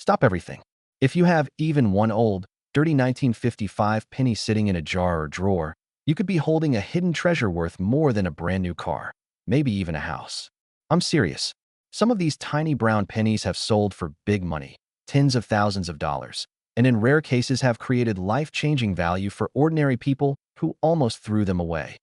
Stop everything. If you have even one old, dirty 1955 penny sitting in a jar or drawer, you could be holding a hidden treasure worth more than a brand new car, maybe even a house. I'm serious. Some of these tiny brown pennies have sold for big money, tens of thousands of dollars, and in rare cases have created life-changing value for ordinary people who almost threw them away.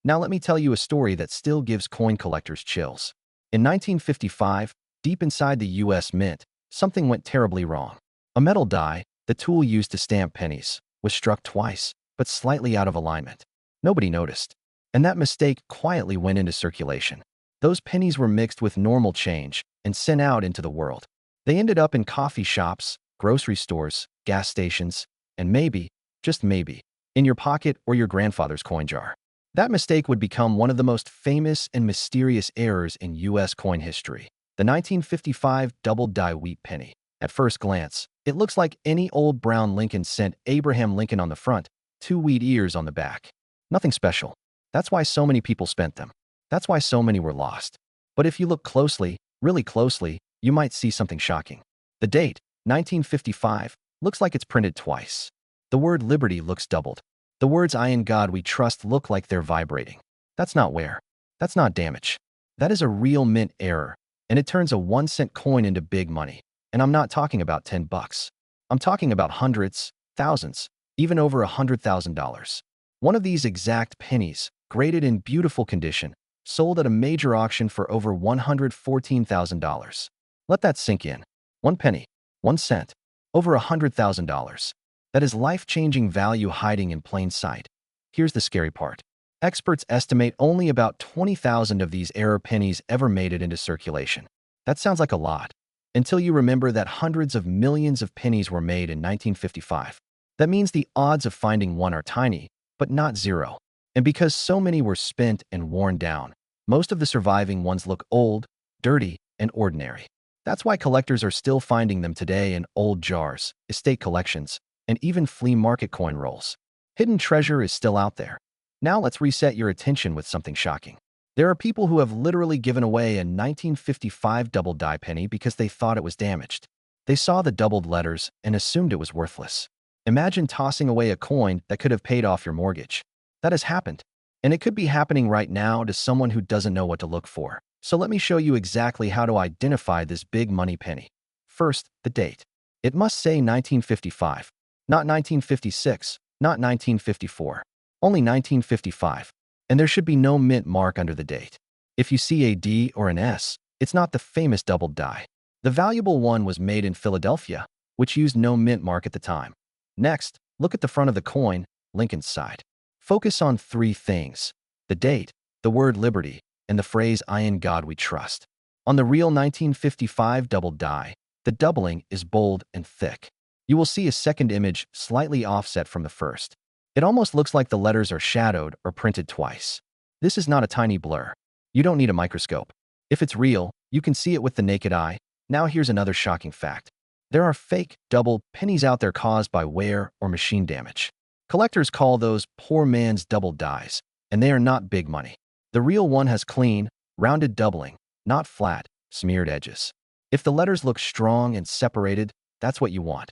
Now let me tell you a story that still gives coin collectors chills. In 1955, deep inside the US Mint, something went terribly wrong. A metal die, the tool used to stamp pennies, was struck twice, but slightly out of alignment. Nobody noticed, and that mistake quietly went into circulation. Those pennies were mixed with normal change and sent out into the world. They ended up in coffee shops, grocery stores, gas stations, and maybe, just maybe, in your pocket or your grandfather's coin jar. That mistake would become one of the most famous and mysterious errors in U.S. coin history. The 1955 doubled die wheat penny. At first glance, it looks like any old brown Lincoln cent Abraham Lincoln on the front, 2 wheat ears on the back. Nothing special. That's why so many people spent them. That's why so many were lost. But if you look closely, really closely, you might see something shocking. The date, 1955, looks like it's printed twice. The word liberty looks doubled. The words "I in God we trust" look like they're vibrating. That's not wear. That's not damage. That is a real mint error, and it turns a 1-cent coin into big money. And I'm not talking about $10. I'm talking about hundreds, thousands, even over $100,000. One of these exact pennies, graded in beautiful condition, sold at a major auction for over $114,000. Let that sink in. 1 penny, 1 cent, over $100,000. That is life-changing value hiding in plain sight. Here's the scary part. Experts estimate only about 20,000 of these error pennies ever made it into circulation. That sounds like a lot, until you remember that hundreds of millions of pennies were made in 1955. That means the odds of finding one are tiny, but not zero. And because so many were spent and worn down, most of the surviving ones look old, dirty, and ordinary. That's why collectors are still finding them today in old jars, estate collections, and even flea market coin rolls. Hidden treasure is still out there. Now let's reset your attention with something shocking. There are people who have literally given away a 1955 double die penny because they thought it was damaged. They saw the doubled letters and assumed it was worthless. Imagine tossing away a coin that could have paid off your mortgage. That has happened, and it could be happening right now to someone who doesn't know what to look for. So let me show you exactly how to identify this big money penny. First, the date. It must say 1955, not 1956, not 1954, only 1955. And there should be no mint mark under the date. If you see a D or an S, it's not the famous doubled die. The valuable one was made in Philadelphia, which used no mint mark at the time. Next, look at the front of the coin, Lincoln's side. Focus on 3 things: the date, the word liberty, and the phrase "I in God we trust." On the real 1955 doubled die, the doubling is bold and thick. You will see a second image slightly offset from the first. It almost looks like the letters are shadowed or printed twice. This is not a tiny blur. You don't need a microscope. If it's real, you can see it with the naked eye. Now here's another shocking fact. There are fake, doubled pennies out there caused by wear or machine damage. Collectors call those poor man's doubled dies, and they are not big money. The real one has clean, rounded doubling, not flat, smeared edges. If the letters look strong and separated, that's what you want.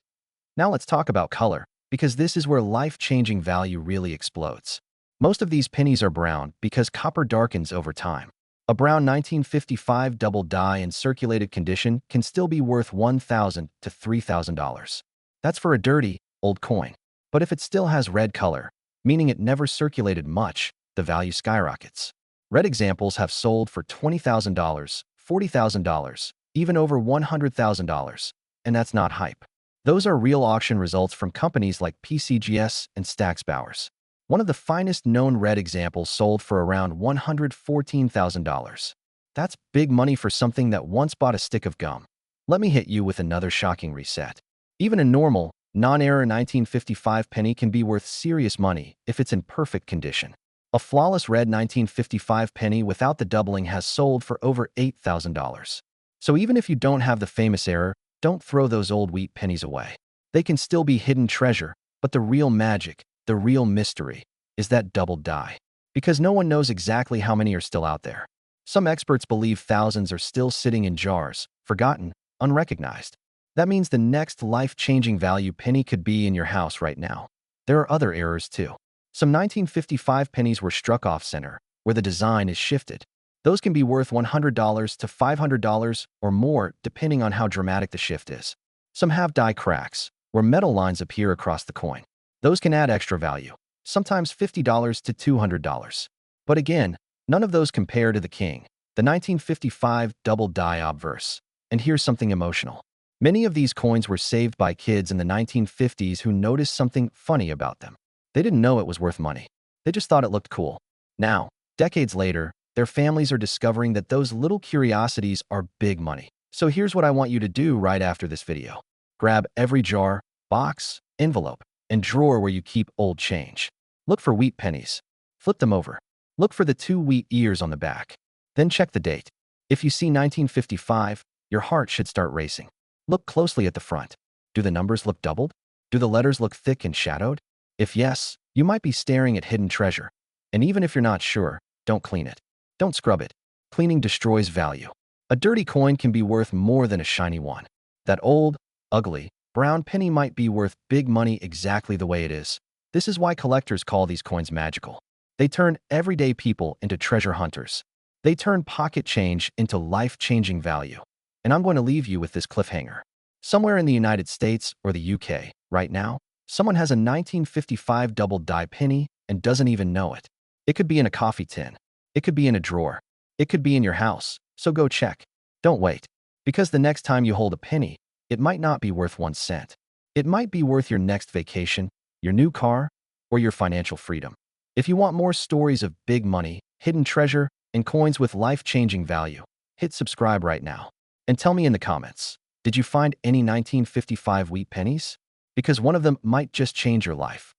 Now let's talk about color, because this is where life-changing value really explodes. Most of these pennies are brown because copper darkens over time. A brown 1955 double die in circulated condition can still be worth $1,000 to $3,000. That's for a dirty, old coin. But if it still has red color, meaning it never circulated much, the value skyrockets. Red examples have sold for $20,000, $40,000, even over $100,000. And that's not hype. Those are real auction results from companies like PCGS and Stack's Bowers. One of the finest known red examples sold for around $114,000. That's big money for something that once bought a stick of gum. Let me hit you with another shocking reset. Even a normal, non-error 1955 penny can be worth serious money if it's in perfect condition. A flawless red 1955 penny without the doubling has sold for over $8,000. So even if you don't have the famous error, don't throw those old wheat pennies away. They can still be hidden treasure, but the real magic, the real mystery, is that doubled die. Because no one knows exactly how many are still out there. Some experts believe thousands are still sitting in jars, forgotten, unrecognized. That means the next life-changing value penny could be in your house right now. There are other errors too. Some 1955 pennies were struck off-center, where the design is shifted. Those can be worth $100 to $500 or more, depending on how dramatic the shift is. Some have die cracks, where metal lines appear across the coin. Those can add extra value, sometimes $50 to $200. But again, none of those compare to the king, the 1955 Doubled Die Obverse. And here's something emotional. Many of these coins were saved by kids in the 1950s who noticed something funny about them. They didn't know it was worth money. They just thought it looked cool. Now, decades later, their families are discovering that those little curiosities are big money. So here's what I want you to do right after this video. Grab every jar, box, envelope, and drawer where you keep old change. Look for wheat pennies. Flip them over. Look for the 2 wheat ears on the back. Then check the date. If you see 1955, your heart should start racing. Look closely at the front. Do the numbers look doubled? Do the letters look thick and shadowed? If yes, you might be staring at hidden treasure. And even if you're not sure, don't clean it. Don't scrub it. Cleaning destroys value. A dirty coin can be worth more than a shiny one. That old, ugly, brown penny might be worth big money exactly the way it is. This is why collectors call these coins magical. They turn everyday people into treasure hunters. They turn pocket change into life-changing value. And I'm going to leave you with this cliffhanger. Somewhere in the United States or the UK, right now, someone has a 1955 doubled die penny and doesn't even know it. It could be in a coffee tin. It could be in a drawer. It could be in your house. So go check. Don't wait. Because the next time you hold a penny, it might not be worth 1 cent. It might be worth your next vacation, your new car, or your financial freedom. If you want more stories of big money, hidden treasure, and coins with life-changing value, hit subscribe right now. And tell me in the comments, did you find any 1955 wheat pennies? Because one of them might just change your life.